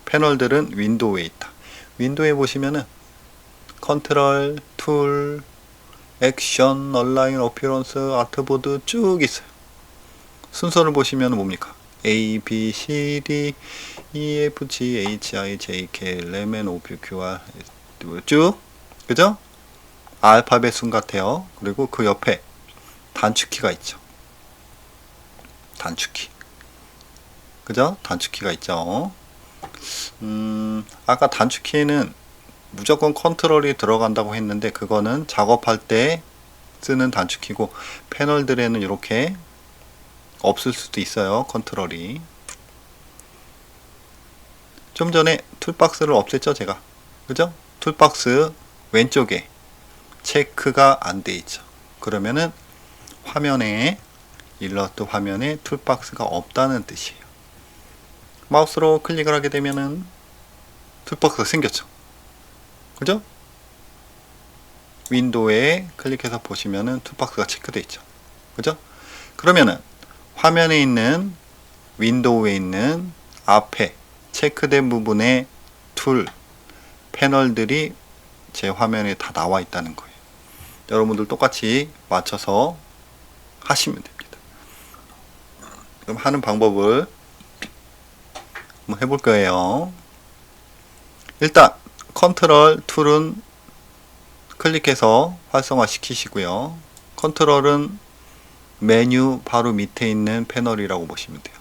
Speaker 1: 패널들은 윈도우에 있다. 윈도우에 보시면은 컨트롤, 툴, 액션, 얼라인, 어피어런스, 아트보드 쭉 있어요. 순서를 보시면 뭡니까? A, B, C, D, E, F, G, H, I, J, K, L, M, N, O, P, Q, R 쭉, 그죠? 알파벳 순 같아요. 그리고 그 옆에 단축키가 있죠. 단축키, 그죠? 단축키가 있죠. 아까 단축키는 무조건 컨트롤이 들어간다고 했는데 그거는 작업할 때 쓰는 단축키고 패널들에는 이렇게 없을 수도 있어요. 컨트롤이. 좀 전에 툴박스를 없앴죠, 제가. 그죠? 툴박스 왼쪽에 체크가 안 돼 있죠. 그러면은 화면에 일러스트 화면에 툴박스가 없다는 뜻이에요. 마우스로 클릭을 하게 되면은 툴박스가 생겼죠. 그죠? 윈도우에 클릭해서 보시면은 툴박스가 체크되어 있죠. 그죠? 그러면은 화면에 있는 윈도우에 있는 앞에 체크된 부분의 툴, 패널들이 제 화면에 다 나와 있다는 거예요. 여러분들 똑같이 맞춰서 하시면 됩니다. 그럼 하는 방법을 한번 해볼 거예요. 일단 컨트롤 툴은 클릭해서 활성화 시키시고요. 컨트롤은 메뉴 바로 밑에 있는 패널이라고 보시면 돼요.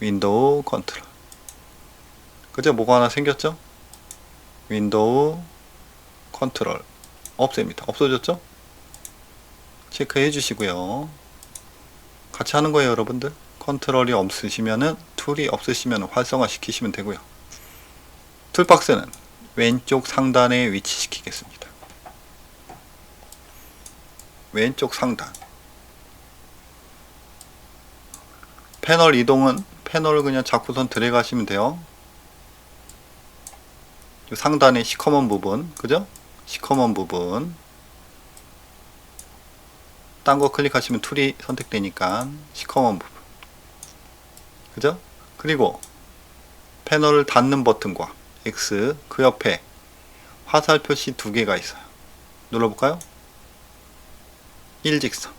Speaker 1: 윈도우 컨트롤. 그죠? 뭐가 하나 생겼죠? 윈도우 컨트롤 없앱니다. 없어졌죠? 체크해 주시고요. 같이 하는 거예요, 여러분들. 컨트롤이 없으시면은 툴이 없으시면 활성화 시키시면 되고요. 툴박스는 왼쪽 상단에 위치시키겠습니다. 왼쪽 상단. 패널 이동은 패널을 그냥 잡고선 들어가시면 돼요. 상단의 시커먼 부분, 그죠? 시커먼 부분. 딴 거 클릭하시면 툴이 선택되니까 시커먼 부분. 그죠? 그리고 패널을 닫는 버튼과 X, 그 옆에 화살 표시 두 개가 있어요. 눌러볼까요? 일직선.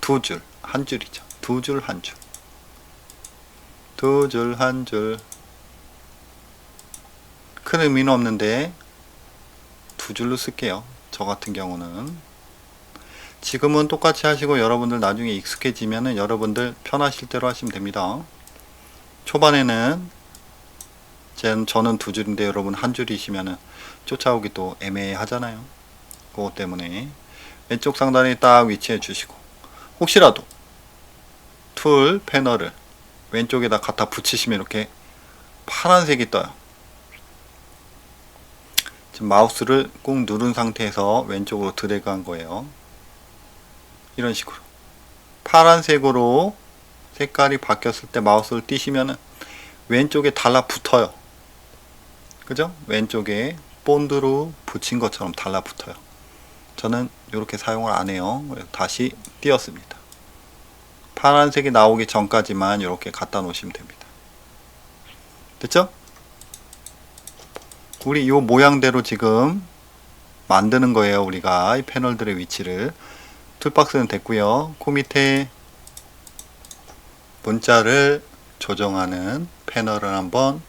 Speaker 1: 두 줄, 한 줄이죠. 두 줄, 한 줄. 두 줄, 한 줄. 큰 의미는 없는데 두 줄로 쓸게요. 저 같은 경우는. 지금은 똑같이 하시고 여러분들 나중에 익숙해지면은 여러분들 편하실 대로 하시면 됩니다. 초반에는 저는 두 줄인데 여러분 한 줄이시면은 쫓아오기 또 애매하잖아요. 그것 때문에 왼쪽 상단에 딱 위치해 주시고 혹시라도 툴 패널을 왼쪽에다 갖다 붙이시면 이렇게 파란색이 떠요. 지금 마우스를 꾹 누른 상태에서 왼쪽으로 드래그 한 거예요. 이런 식으로 파란색으로 색깔이 바뀌었을 때 마우스를 띄시면은 왼쪽에 달라붙어요. 그죠? 왼쪽에 본드로 붙인 것처럼 달라붙어요. 저는 이렇게 사용을 안 해요. 그래서 다시 띄었습니다. 파란색이 나오기 전까지만 이렇게 갖다 놓으시면 됩니다. 됐죠? 우리 이 모양대로 지금 만드는 거예요. 우리가 이 패널들의 위치를. 툴박스는 됐고요. 그 밑에 문자를 조정하는 패널을 한번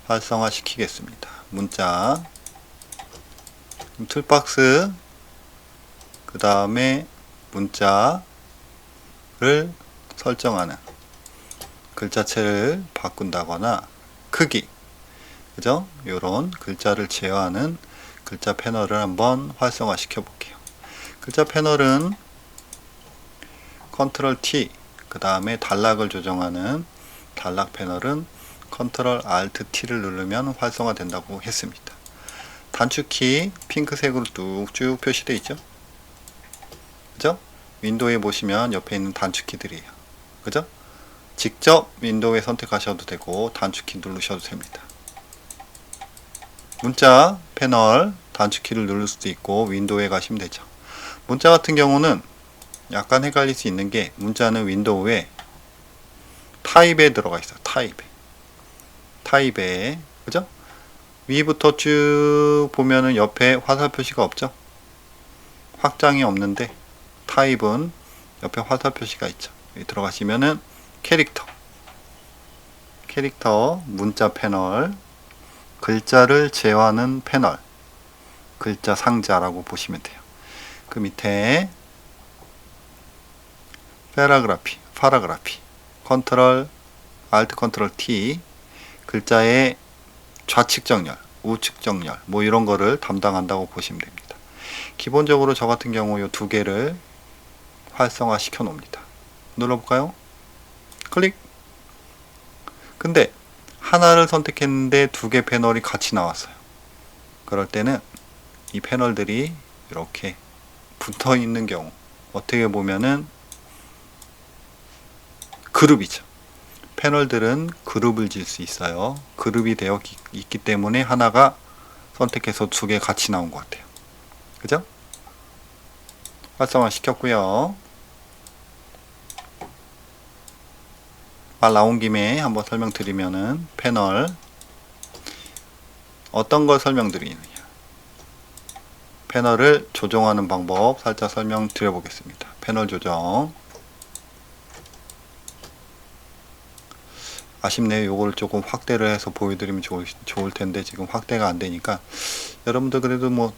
Speaker 1: 활성화 시키겠습니다. 문자, 툴박스, 그 다음에 문자를 설정하는, 글자체를 바꾼다거나 크기, 그죠? 요런 글자를 제어하는 글자 패널을 한번 활성화 시켜 볼게요. 글자 패널은 컨트롤 T, 그 다음에 단락을 조정하는 단락 패널은 컨트롤 알트 T를 누르면 활성화 된다고 했습니다. 단축키 핑크색으로 뚝쭉 표시되어 있죠? 그죠? 윈도우에 보시면 옆에 있는 단축키들이에요. 그죠? 직접 윈도우에 선택하셔도 되고 단축키 누르셔도 됩니다. 문자 패널 단축키를 누를 수도 있고 윈도우에 가시면 되죠. 문자 같은 경우는 약간 헷갈릴 수 있는 게 문자는 윈도우에 타입에 들어가 있어요. 타입에 그죠? 위부터 쭉 보면은 옆에 화살 표시가 없죠? 확장이 없는데 타입은 옆에 화살 표시가 있죠. 여기 들어가시면은 캐릭터 문자 패널, 글자를 제어하는 패널, 글자 상자라고 보시면 돼요. 그 밑에 파라그라피, 컨트롤 알트 컨트롤 T, 글자의 좌측 정렬, 우측 정렬, 뭐 이런 거를 담당한다고 보시면 됩니다. 기본적으로 저 같은 경우 이 두 개를 활성화 시켜 놓습니다. 눌러볼까요? 클릭. 근데 하나를 선택했는데 두 개 패널이 같이 나왔어요. 그럴 때는 이 패널들이 이렇게 붙어 있는 경우, 어떻게 보면은 그룹이죠. 패널들은 그룹을 질 수 있어요. 그룹이 되어 있기 때문에 하나가 선택해서 두 개 같이 나온 것 같아요. 그죠? 활성화 시켰고요. 말 나온 김에 한번 설명드리면은 패널 어떤 걸 설명드리느냐, 패널을 조정하는 방법 살짝 설명드려 보겠습니다. 패널 조정, 아쉽네요. 요거를 조금 확대를 해서 보여드리면 좋을 텐데 지금 확대가 안 되니까 여러분들 그래도 뭐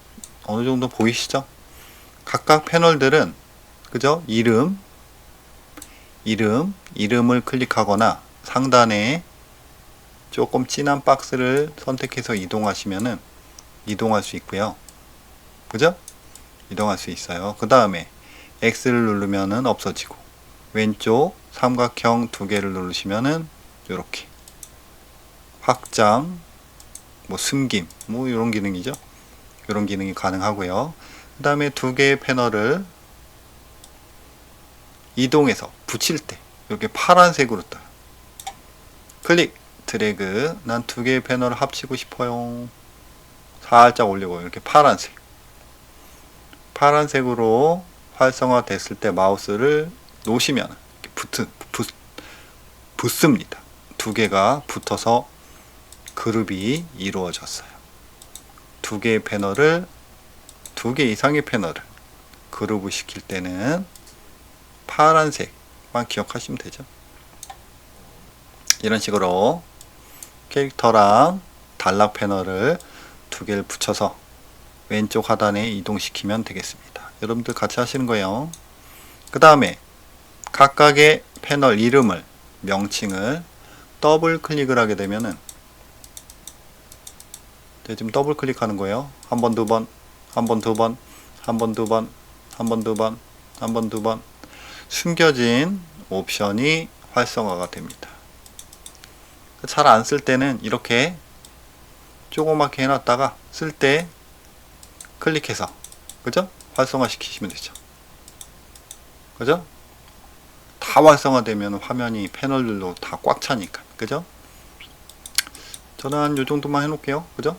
Speaker 1: 어느 정도 보이시죠? 각각 패널들은 그죠? 이름을 클릭하거나 상단에 조금 진한 박스를 선택해서 이동하시면은 이동할 수 있고요. 그죠? 이동할 수 있어요. 그 다음에 X를 누르면은 없어지고, 왼쪽 삼각형 두 개를 누르시면은 이렇게 확장, 뭐 숨김, 뭐 이런 기능이죠. 이런 기능이 가능하고요. 그 다음에 두 개의 패널을 이동해서 붙일 때 이렇게 파란색으로 떠요. 클릭, 드래그. 난 두 개의 패널을 합치고 싶어요. 살짝 올리고 이렇게 파란색으로 활성화 됐을 때 마우스를 놓으시면 이렇게 붙습니다. 두 개가 붙어서 그룹이 이루어졌어요. 두 개의 패널을, 두 개 이상의 패널을 그룹을 시킬 때는 파란색만 기억하시면 되죠. 이런 식으로 캐릭터랑 단락 패널을 두 개를 붙여서 왼쪽 하단에 이동시키면 되겠습니다. 여러분들 같이 하시는 거예요. 그 다음에 각각의 패널 이름을, 명칭을 더블 클릭을 하게 되면은, 지금 더블 클릭하는 거예요. 한 번, 두 번, 한 번, 두 번, 한 번, 두 번, 한 번, 두 번, 한 번, 두 번, 숨겨진 옵션이 활성화가 됩니다. 잘 안 쓸 때는 이렇게 조그맣게 해놨다가 쓸 때 클릭해서, 그죠? 활성화 시키시면 되죠. 그죠? 다 활성화되면 화면이 패널들로 다 꽉 차니까, 그죠? 저는 한 요 정도만 해놓을게요. 그죠?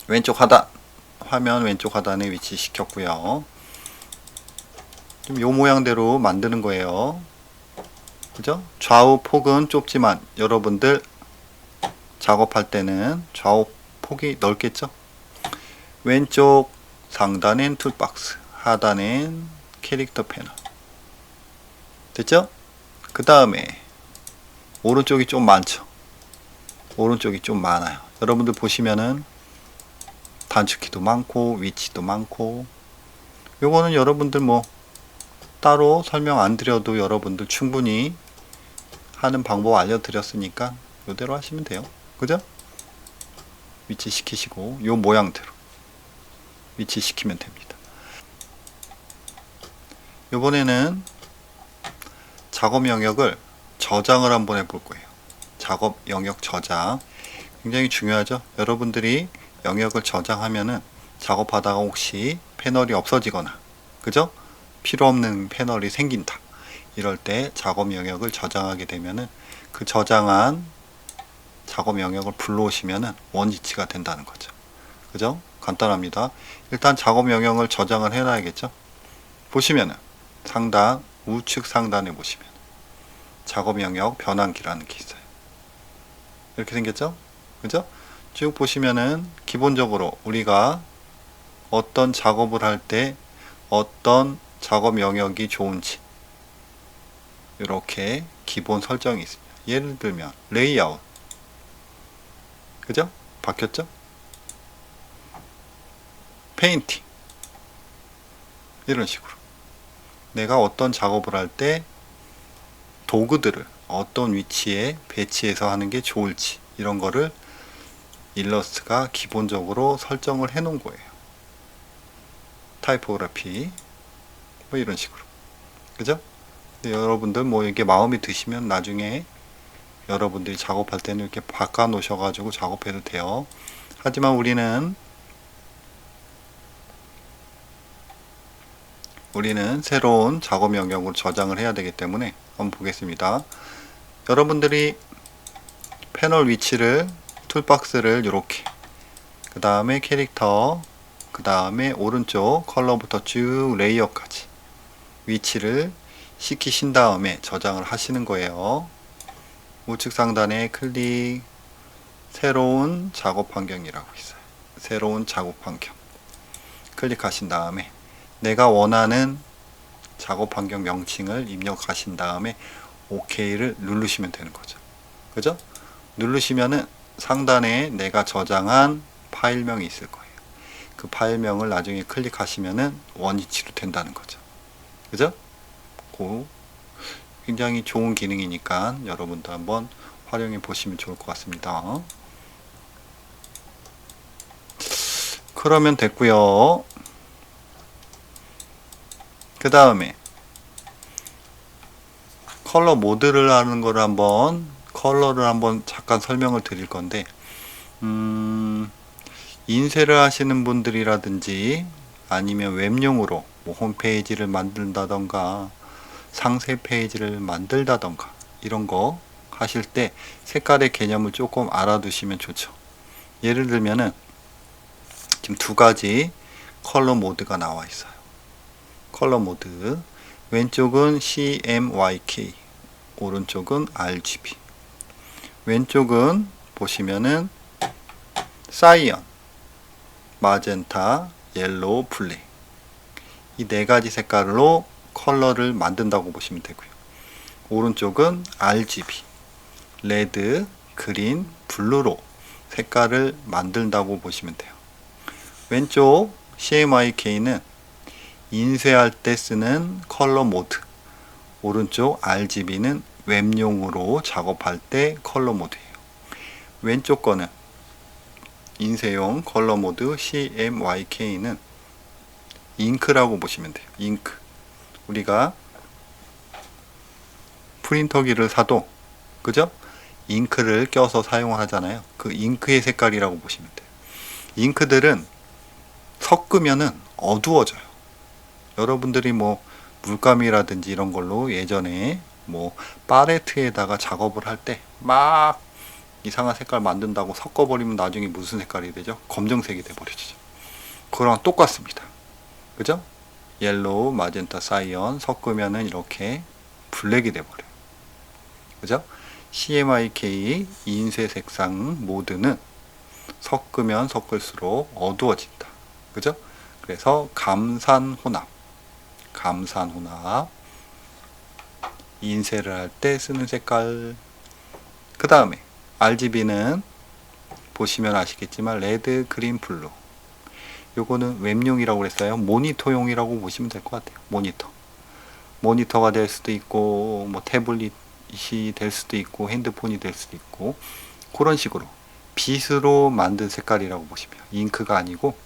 Speaker 1: 왼쪽 하단, 화면 왼쪽 하단에 위치시켰고요. 좀 요 모양대로 만드는 거예요. 그죠? 좌우 폭은 좁지만 여러분들 작업할 때는 좌우 폭이 넓겠죠? 왼쪽 상단엔 툴박스, 하단엔 캐릭터 패널. 됐죠? 그 다음에 오른쪽이 좀 많죠? 오른쪽이 좀 많아요. 여러분들 보시면은 단축키도 많고 위치도 많고, 요거는 여러분들 뭐 따로 설명 안 드려도 여러분들 충분히 하는 방법 알려드렸으니까 이대로 하시면 돼요. 그죠? 위치 시키시고 요 모양대로 위치 시키면 됩니다. 이번에는 작업 영역을 저장을 한번 해볼 거예요. 작업 영역 저장 굉장히 중요하죠. 여러분들이 영역을 저장하면은 작업하다가 혹시 패널이 없어지거나, 그죠? 필요 없는 패널이 생긴다. 이럴 때 작업 영역을 저장하게 되면은 그 저장한 작업 영역을 불러오시면은 원위치가 된다는 거죠. 그죠? 간단합니다. 일단 작업 영역을 저장을 해놔야겠죠. 보시면은 상단 우측 상단에 보시면 작업 영역 변환기라는 게 있어요. 이렇게 생겼죠? 그죠? 쭉 보시면은 기본적으로 우리가 어떤 작업을 할 때 어떤 작업 영역이 좋은지 이렇게 기본 설정이 있습니다. 예를 들면 레이아웃, 그죠? 바뀌었죠? 페인팅, 이런 식으로 내가 어떤 작업을 할 때 도구들을 어떤 위치에 배치해서 하는 게 좋을지 이런 거를 일러스트가 기본적으로 설정을 해 놓은 거예요. 타이포그래피 뭐 이런 식으로, 그죠? 여러분들 뭐 이게 마음에 드시면 나중에 여러분들이 작업할 때는 이렇게 바꿔 놓으셔 가지고 작업해도 돼요. 하지만 우리는 새로운 작업 영역으로 저장을 해야 되기 때문에 한번 보겠습니다. 여러분들이 패널 위치를 툴박스를 이렇게, 그 다음에 캐릭터, 그 다음에 오른쪽 컬러부터 쭉 레이어까지 위치를 시키신 다음에 저장을 하시는 거예요. 우측 상단에 클릭, 새로운 작업 환경이라고 있어요. 새로운 작업 환경 클릭하신 다음에 내가 원하는 작업 환경 명칭을 입력하신 다음에 OK를 누르시면 되는 거죠. 그죠? 누르시면은 상단에 내가 저장한 파일명이 있을 거예요. 그 파일명을 나중에 클릭하시면은 원위치로 된다는 거죠. 그죠? 그 굉장히 좋은 기능이니까 여러분도 한번 활용해 보시면 좋을 것 같습니다. 그러면 됐고요. 그 다음에 컬러 모드를 하는 거를 한번 컬러를 한번 잠깐 설명을 드릴 건데, 인쇄를 하시는 분들이라든지 아니면 웹용으로 뭐 홈페이지를 만든다던가 상세 페이지를 만들다던가 이런 거 하실 때 색깔의 개념을 조금 알아두시면 좋죠. 예를 들면은 지금 두 가지 컬러 모드가 나와 있어요. 컬러 모드 왼쪽은 CMYK, 오른쪽은 RGB. 왼쪽은 보시면은 사이언, 마젠타, 옐로우, 블랙, 이 네 가지 색깔로 컬러를 만든다고 보시면 되고요. 오른쪽은 RGB, 레드, 그린, 블루로 색깔을 만든다고 보시면 돼요. 왼쪽 CMYK는 인쇄할 때 쓰는 컬러 모드, 오른쪽 RGB는 웹용으로 작업할 때 컬러 모드예요. 왼쪽 거는 인쇄용 컬러 모드 CMYK는 잉크라고 보시면 돼요. 잉크. 우리가 프린터기를 사도, 그죠? 잉크를 껴서 사용하잖아요. 그 잉크의 색깔이라고 보시면 돼요. 잉크들은 섞으면은 어두워져요. 여러분들이 뭐 물감이라든지 이런 걸로 예전에 뭐 팔레트에다가 작업을 할 때 막 이상한 색깔 만든다고 섞어버리면 나중에 무슨 색깔이 되죠? 검정색이 돼버리죠. 그거랑 똑같습니다. 그죠? 옐로우, 마젠타, 사이언 섞으면은 이렇게 블랙이 돼버려요. 그죠? CMYK 인쇄 색상 모드는 섞으면 섞을수록 어두워진다. 그죠? 그래서 감산혼합 인쇄를 할 때 쓰는 색깔. 그 다음에 RGB는 보시면 아시겠지만 레드, 그린, 블루. 요거는 웹용이라고 그랬어요. 모니터용이라고 보시면 될 것 같아요. 모니터가 될 수도 있고 뭐 태블릿이 될 수도 있고 핸드폰이 될 수도 있고 그런 식으로 빗으로 만든 색깔이라고 보시면, 잉크가 아니고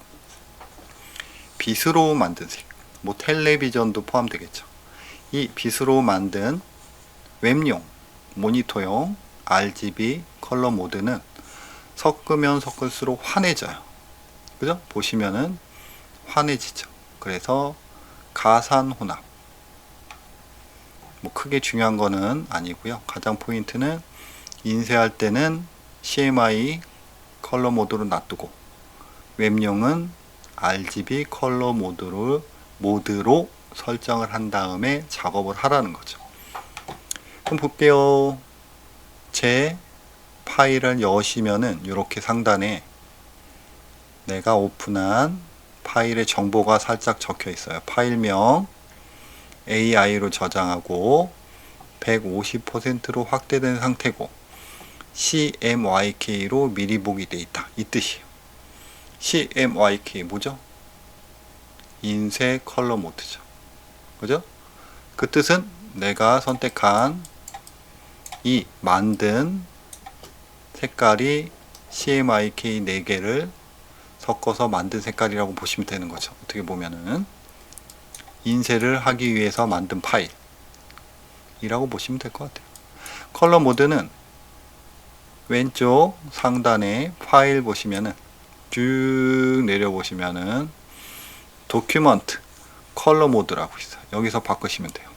Speaker 1: 빗으로 만든 색, 뭐 텔레비전도 포함되겠죠. 이 빗으로 만든 웹용, 모니터용 RGB 컬러 모드는 섞으면 섞을수록 환해져요. 그죠? 보시면은 환해지죠. 그래서 가산혼합. 뭐 크게 중요한 거는 아니고요. 가장 포인트는 인쇄할 때는 CMY 컬러 모드로 놔두고 웹용은 RGB 컬러 모드로 설정을 한 다음에 작업을 하라는 거죠. 그럼 볼게요. 제 파일을 여시면은 이렇게 상단에 내가 오픈한 파일의 정보가 살짝 적혀 있어요. 파일명 AI로 저장하고 150%로 확대된 상태고 CMYK로 미리 보기 돼 있다. 이 뜻이에요. CMYK 뭐죠? 인쇄 컬러 모드죠. 그죠? 그 뜻은 내가 선택한 이 만든 색깔이 CMYK 4개를 섞어서 만든 색깔이라고 보시면 되는 거죠. 어떻게 보면은 인쇄를 하기 위해서 만든 파일이라고 보시면 될 것 같아요. 컬러 모드는 왼쪽 상단에 파일 보시면은 쭉 내려보시면은 도큐먼트 컬러 모드라고 있어요. 여기서 바꾸시면 돼요.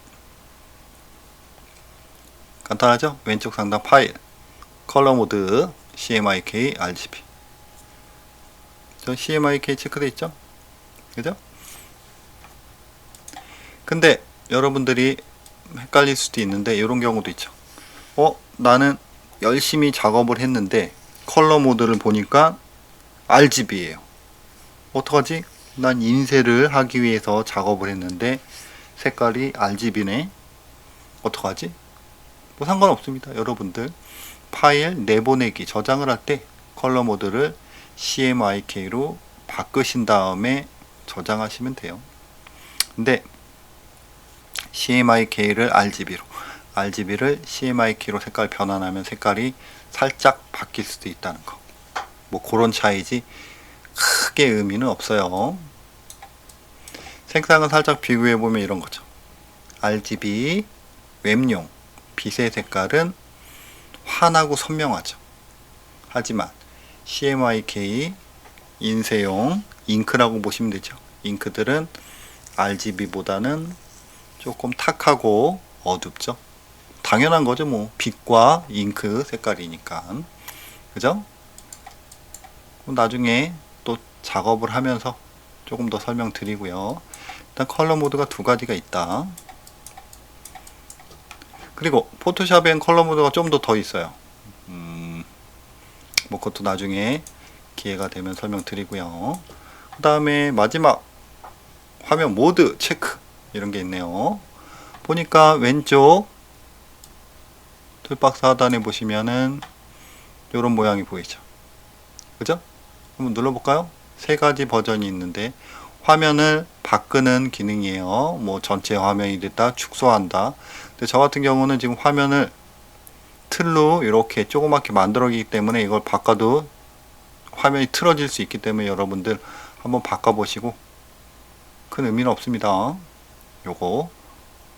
Speaker 1: 간단하죠? 왼쪽 상단 파일 컬러 모드 CMYK RGB. 저 CMYK 체크돼 있죠? 그죠? 근데 여러분들이 헷갈릴 수도 있는데 이런 경우도 있죠. 나는 열심히 작업을 했는데 컬러 모드를 보니까 RGB예요. 어떡하지? 난 인쇄를 하기 위해서 작업을 했는데 색깔이 RGB네. 어떡하지? 뭐 상관없습니다. 여러분들 파일 내보내기 저장을 할 때 컬러 모드를 CMYK로 바꾸신 다음에 저장하시면 돼요. 근데 CMYK를 RGB를 CMYK로 색깔 변환하면 색깔이 살짝 바뀔 수도 있다는 거. 뭐 그런 차이지 크게 의미는 없어요. 색상은 살짝 비교해 보면 이런 거죠. RGB 웹용 빛의 색깔은 환하고 선명하죠. 하지만 CMYK 인쇄용 잉크라고 보시면 되죠. 잉크들은 RGB보다는 조금 탁하고 어둡죠. 당연한 거죠. 뭐 빛과 잉크 색깔이니까. 그죠? 나중에 또 작업을 하면서 조금 더 설명드리고요. 일단 컬러 모드가 두 가지가 있다. 그리고 포토샵엔 컬러 모드가 좀 더 있어요. 뭐 그것도 나중에 기회가 되면 설명드리고요. 그 다음에 마지막 화면 모드 체크 이런 게 있네요. 보니까 왼쪽 툴박스 하단에 보시면은 이런 모양이 보이죠. 그죠? 한번 눌러볼까요? 세 가지 버전이 있는데 화면을 바꾸는 기능이에요. 뭐 전체 화면이 됐다, 축소한다. 근데 저 같은 경우는 지금 화면을 틀로 이렇게 조그맣게 만들었기 때문에 이걸 바꿔도 화면이 틀어질 수 있기 때문에 여러분들 한번 바꿔보시고 큰 의미는 없습니다. 요거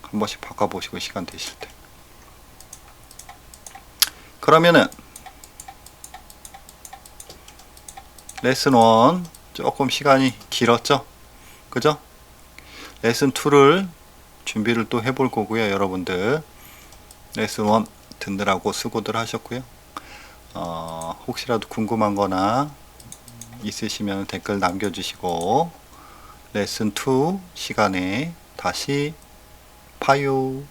Speaker 1: 한 번씩 바꿔보시고 시간 되실 때. 그러면은 레슨 1 조금 시간이 길었죠? 그죠? 레슨 2를 준비를 또 해볼 거고요. 여러분들 레슨 1 듣느라고 수고들 하셨고요. 혹시라도 궁금한 거나 있으시면 댓글 남겨주시고 레슨 2 시간에 다시 봐요.